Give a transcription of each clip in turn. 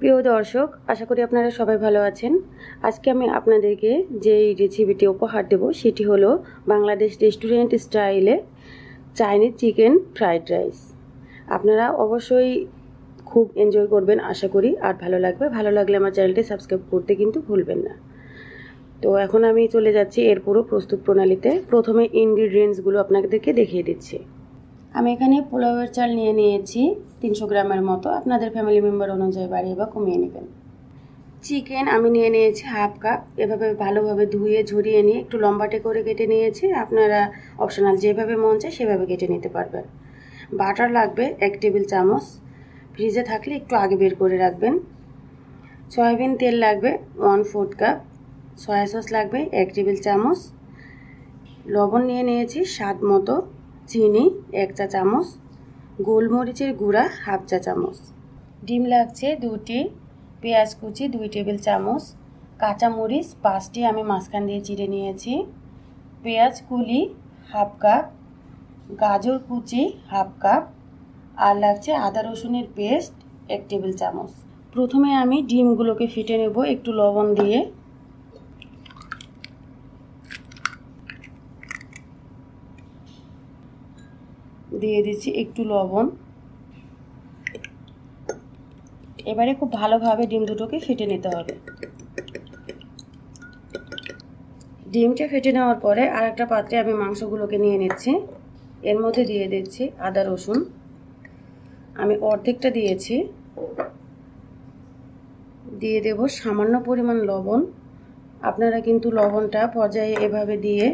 প্রিয় দর্শক, আশা করি আপনারা সবাই ভালো আছেন। আজকে আমি আপনাদেরকে যেই রেসিপিটি উপহার দেব সেটি হলো বাংলাদেশ রেস্টুরেন্ট স্টাইলে চাইনিজ চিকেন ফ্রাইড রাইস। আপনারা অবশ্যই খুব এনজয় করবেন আশা করি, আর ভালো লাগবে। ভালো লাগলে আমার চ্যানেলটি সাবস্ক্রাইব করতে কিন্তু ভুলবেন না। তো এখন আমি চলে যাচ্ছি এর পুরো প্রস্তুত প্রণালীতে। প্রথমে ইনগ্রিডিয়েন্টসগুলো আপনাদেরকে দেখিয়ে দিচ্ছি। আমি এখানে পোলাওয়ের চাল নিয়ে নিয়েছি 300 গ্রামের মতো। আপনাদের ফ্যামিলি মেম্বার অনুযায়ী বাড়িয়ে বা কমিয়ে নেবেন। চিকেন আমি নিয়ে নিয়েছি হাফ কাপ। এভাবে ভালোভাবে ধুয়ে ঝরিয়ে নিয়ে একটু লম্বাটে করে কেটে নিয়েছি। আপনারা অপশনাল যেভাবে মন চায় সেভাবে কেটে নিতে পারবেন। বাটার লাগবে 1 টেবিল চামচ, ফ্রিজে থাকলে একটু আগে বের করে রাখবেন। সয়াবিন তেল লাগবে 1/4 কাপ। সয়া সস লাগবে 1 টেবিল চামচ। লবণ নিয়ে নিয়েছি স্বাদ মতো। চিনি 1 চা চামচ। গোলমরিচের গুঁড়া হাফ চা চামচ। ডিম লাগছে 2টি। পেঁয়াজ কুচি 2 টেবিল চামচ। কাঁচামরিচ 5টি আমি মাঝখান দিয়ে চিড়ে নিয়েছি। পেঁয়াজ কুলি হাফ কাপ। গাজর কুচি হাফ কাপ। আর লাগছে আদা রসুনের পেস্ট 1 টেবিল চামচ। প্রথমে আমি ডিমগুলোকে ফেটে নেব একটু লবণ দিয়ে। দিয়ে দিচ্ছি একটু লবণ। এবারে খুব ভালোভাবে ডিম দুটোকে ফেটে নিতে হবে। ডিমটা ফেটে নেওয়ার পরে আর একটা পাত্রে আমি মাংসগুলোকে নিয়ে নিচ্ছি। এর মধ্যে দিয়ে দিচ্ছি আদা রসুন। আমি অর্ধেকটা দিয়েছি। দিয়ে দেব সামান্য পরিমাণ লবণ। আপনারা কিন্তু লবণটা পর্যায়ে এভাবে দিয়ে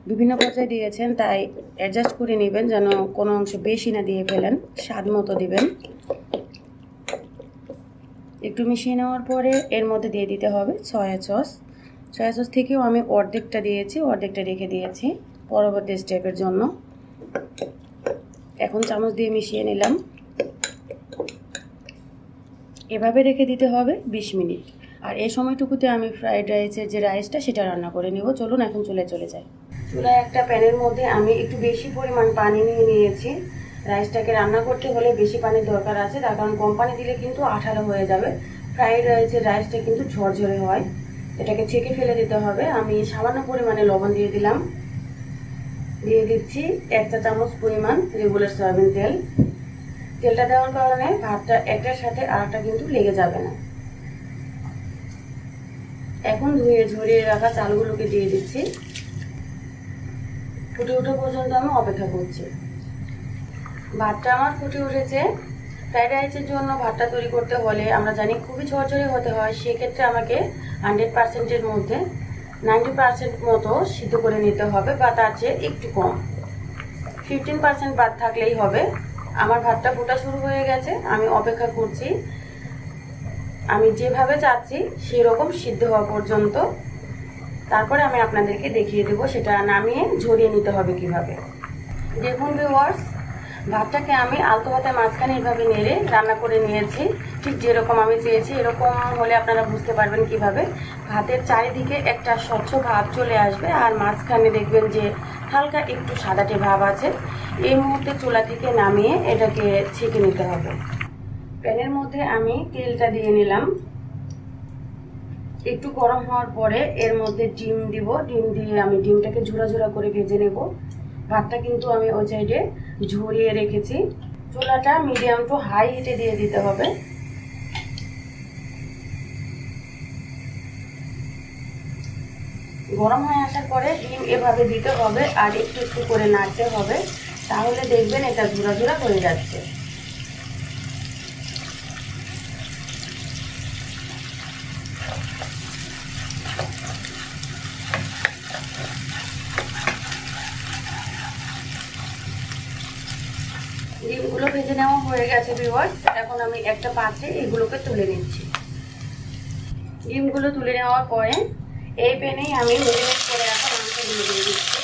বিভিন্ন পর্যায়ে দিয়েছেন, তাই অ্যাডজাস্ট করে নেবেন যেন কোনো অংশ বেশি না দিয়ে ফেলেন। স্বাদ মতো দিবেন। একটু মিশিয়ে নেওয়ার পরে এর মধ্যে দিয়ে দিতে হবে সয়া সস। সয়া সস থেকেও আমি অর্ধেকটা দিয়েছি, অর্ধেকটা রেখে দিয়েছি পরবর্তী স্টেপের জন্য। এখন চামচ দিয়ে মিশিয়ে নিলাম। এভাবে রেখে দিতে হবে 20 মিনিট। আর এই সময়টুকুতে আমি ফ্রাইড রাইসের যে রাইসটা সেটা রান্না করে নেব। চলুন এখন চুলায় চলে যাই। চুলায় একটা প্যানের মধ্যে আমি একটু বেশি পরিমাণ পানি নিয়ে নিয়েছি। রাইসটাকে রান্না করতে হলে বেশি পানির দরকার আছে, তার কারণ কম পানি দিলে কিন্তু আঠালো হয়ে যাবে। ফ্রাইড রাইসের রাইসটা কিন্তু ঝরঝরে হয়, এটাকে ছেঁকে ফেলে দিতে হবে। আমি সামান্য পরিমাণে লবণ দিয়ে দিলাম। দিয়ে দিচ্ছি 1 চা চামচ পরিমাণ রেগুলার সয়াবিন তেল। তেলটা দেওয়ার কারণে ভাতটা একটার সাথে আরেকটা কিন্তু লেগে যাবে না। এখন ধুয়ে ঝরিয়ে রাখা চালগুলোকে দিয়ে দিচ্ছি। ফুটে ওঠা পর্যন্ত আমি অপেক্ষা করছি। ভাতটা আমার ফুটে উঠেছে। ফ্রাইড রাইসের জন্য ভাতটা তৈরি করতে হলে আমরা জানি খুবই ঝরঝরে হতে হয়। সেক্ষেত্রে আমাকে 100%-এর মধ্যে 90% মতো সিদ্ধ করে নিতে হবে, বা তার চেয়ে একটু কম। 15% ভাত থাকলেই হবে। আমার ভাতটা ফোটা শুরু হয়ে গেছে, আমি অপেক্ষা করছি। আমি যেভাবে চাচ্ছি সেরকম সিদ্ধ হওয়া পর্যন্ত। তারপরে আমি আপনাদেরকে দেখিয়ে দেব সেটা নামিয়ে ঝরিয়ে নিতে হবে কিভাবে। দেখুন ভিউয়ার্স, ভাতটাকে আমি আলতো হাতে মাঝখানে এইভাবে নেড়ে রান্না করে নিয়েছি। ঠিক যেরকম আমি চেয়েছি এরকম হলে আপনারা বুঝতে পারবেন কিভাবে। ভাতের চারিদিকে একটা স্বচ্ছ ভাব চলে আসবে, আর মাঝখানে দেখবেন যে হালকা একটু সাদাটে ভাব আছে। এই মুহূর্তে চুলা থেকে নামিয়ে এটাকে ছেঁকে নিতে হবে। প্যানের মধ্যে আমি তেলটা দিয়ে নিলাম। একটু গরম হওয়ার পরে এর মধ্যে ডিম দিব। ডিম দিয়ে আমি ডিমটাকে ঝুরা ঝুরা করে ভেজে নেব। ভাতটা কিন্তু আমি ওই সাইডে ঝরিয়ে রেখেছি। চুলাটা মিডিয়াম টু হাই হিটে দিয়ে দিতে হবে। গরম হয়ে আসার পরে ডিম এভাবে দিতে হবে আর একটু একটু করে নাড়তে হবে, তাহলে দেখবেন এটা ঝুরা ঝুরা হয়ে যাচ্ছে। ডিমগুলো ভেজে নেওয়া হয়ে গেছে ভিউয়ার্স। এখন আমি একটা পাত্রে এগুলোকে তুলে নিচ্ছি। ডিমগুলো তুলে নেওয়ার পরে এই প্যানেই আমি মেরিনেট করে রাখা মাংসগুলো দিয়ে দিচ্ছি।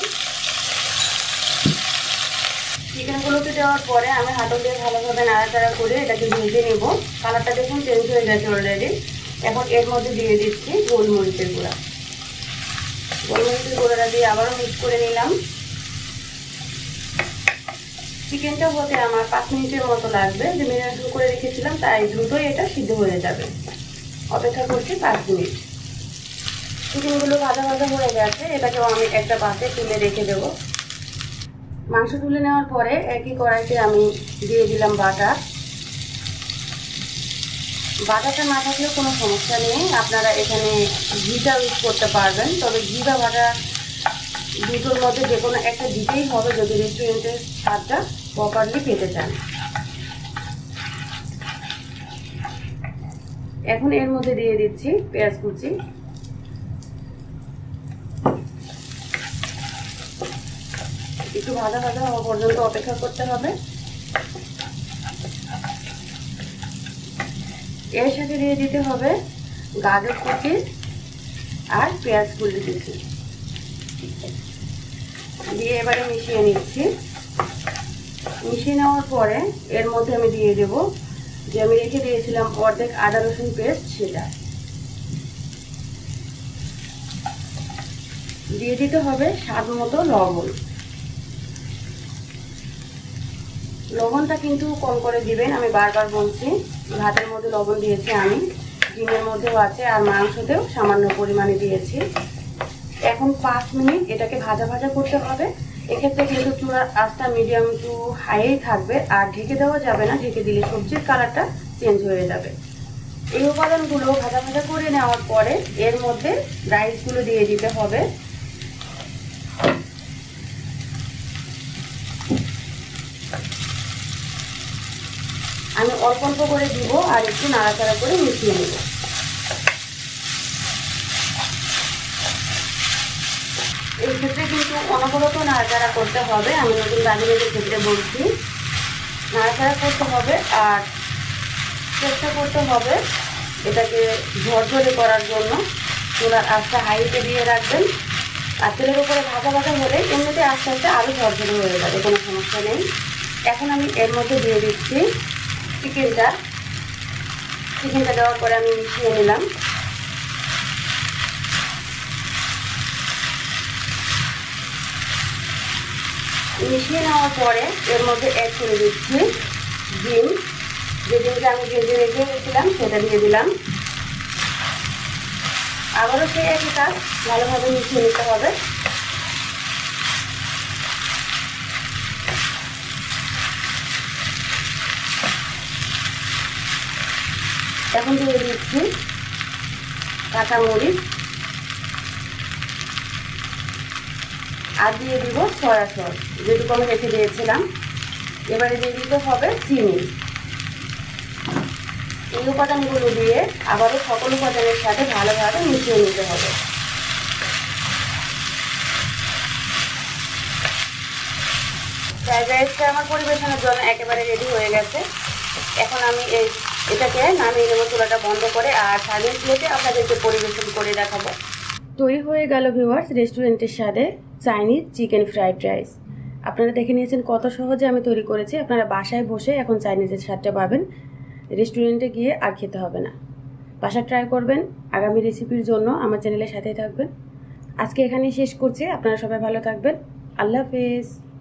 চিকেনগুলোকে দেওয়ার পরে আমি হাতল দিয়ে ভালোভাবে নাড়াচাড়া করে এটাকে ভেজে নেব। কালারটা দেখুন চেঞ্জ হয়ে গেছে অলরেডি। এখন এর মধ্যে দিয়ে দিচ্ছি গোলমরিচের গুঁড়া। গোলমরিচের গুঁড়াটা দিয়ে আবারও মিক্স করে নিলাম। চিকেনটা হতে আমার 5 মিনিটের মতো লাগবে, যে ম্যারিনেশন করে রেখেছিলাম, তাই দ্রুতই এটা সিদ্ধ হয়ে যাবে। অপেক্ষা করছি 5 মিনিট। চিকেনগুলো ভাজা ভাজা হয়ে গেছে, এটাকেও আমি একটা পাত্রে তুলে রেখে দেবো। মাংস তুলে নেওয়ার পরে একই কড়াইতে আমি দিয়ে দিলাম বাটার। বাটারটা না থাকলেও কোনো সমস্যা নেই, আপনারা এখানে ঘিটা ইউজ করতে পারবেন। তবে ঘি বা বাটার দুটোর মধ্যে যে কোনো একটা দিতেই হবে যদি রেস্টুরেন্টের স্বাদটা প্রপারলি পেতে চান। এখন এর মধ্যে দিয়ে দিচ্ছি পেঁয়াজ কুচি। একটু ভাজা ভাজা হওয়া পর্যন্ত অপেক্ষা করতে হবে। এর সাথে দিয়ে দিতে হবে গাজর কুচি আর পেঁয়াজ কুচি কুচি দিয়ে এবারে মিশিয়ে নিচ্ছি। মিশিয়ে নেওয়ার পরে এর মধ্যে আমি দিয়ে দেব যে আমি রেখে দিয়েছিলাম অর্ধেক আদা রসুন পেস্ট, সেটা দিয়ে দিতে হবে। স্বাদ মতো লবণ। লবণটা কিন্তু কম করে দিবেন, আমি বারবার বলছি। ভাতের মধ্যে লবণ দিয়েছি আমি, ডিমের মধ্যেও আছে, আর মাংসতেও সামান্য পরিমাণে দিয়েছি। এখন 5 মিনিট এটাকে ভাজা ভাজা করতে হবে। এক্ষেত্রে কিন্তু চুলার আঁচটা মিডিয়াম টু হাইই থাকবে, আর ঢেকে দেওয়া যাবে না, ঢেকে দিলে সবজির কালারটা চেঞ্জ হয়ে যাবে। এই উপাদানগুলো ভাজা ভাজা করে নেওয়ার পরে এর মধ্যে রাইসগুলো দিয়ে দিতে হবে। আমি অল্প অল্প করে দিব আর একটু নাড়াচাড়া করে মিশিয়ে নেব। এই ক্ষেত্রে কিন্তু অনবরত নাড়াচাড়া করতে হবে, আমি নতুন রাঁধুনিদের ক্ষেত্রে বলছি। নাড়াচাড়া করতে হবে আর চেষ্টা করতে হবে এটাকে ঝরঝরে করার জন্য। চুলার আঁচটা হাইতে দিয়ে রাখবেন, আর তেলের উপরে ভাজা ভাজা হলে এমনিতে আস্তে আস্তে আরও ঝরঝরে হয়ে যাবে, কোনো সমস্যা নেই। এখন আমি এর মধ্যে দিয়ে দিচ্ছি চিকেনটা দেওয়ার পরে আমি মিশিয়ে নিলাম। মিশিয়ে নেওয়ার পরে এর মধ্যে অ্যাড করে দিচ্ছি ডিম। যে ডিমটা আমি ভেজে রেখে গেছিলাম সেটা দিয়ে দিলাম। আবারও সেই একই কাজ, ভালোভাবে মিশিয়ে নিতে হবে। এখন দিয়ে দিচ্ছি কাঁচামরিচ আর দিয়ে দিব সয়া সস, যেটুকু আমি রেখে দিয়েছিলাম। এবারে দিয়ে দিতে হবে চিনি। এই উপাদানগুলো দিয়ে আবারও সকল উপাদানের সাথে ভালোভাবে মিশিয়ে নিতে হবে। ফ্রাইড রাইসটা আমার পরিবেশনের জন্য একেবারে রেডি হয়ে গেছে। এখন আমি এটাকে নামিয়ে নেব চুলাটা বন্ধ করে, আর সার্ভিং প্লেটে আপনাদেরকে পরিবেশন করে দেখাবো। তৈরি হয়ে গেল ভিউয়ার্স রেস্টুরেন্টের স্বাদে চাইনিজ চিকেন ফ্রাইড রাইস। আপনারা দেখে নিয়েছেন কত সহজে আমি তৈরি করেছি। আপনারা বাসায় বসে এখন চাইনিজের স্বাদটা পাবেন, রেস্টুরেন্টে গিয়ে আর খেতে হবে না। বাসায় ট্রাই করবেন। আগামী রেসিপির জন্য আমার চ্যানেলের সাথেই থাকবেন। আজকে এখানেই শেষ করছি। আপনারা সবাই ভালো থাকবেন। আল্লাহ হাফেজ।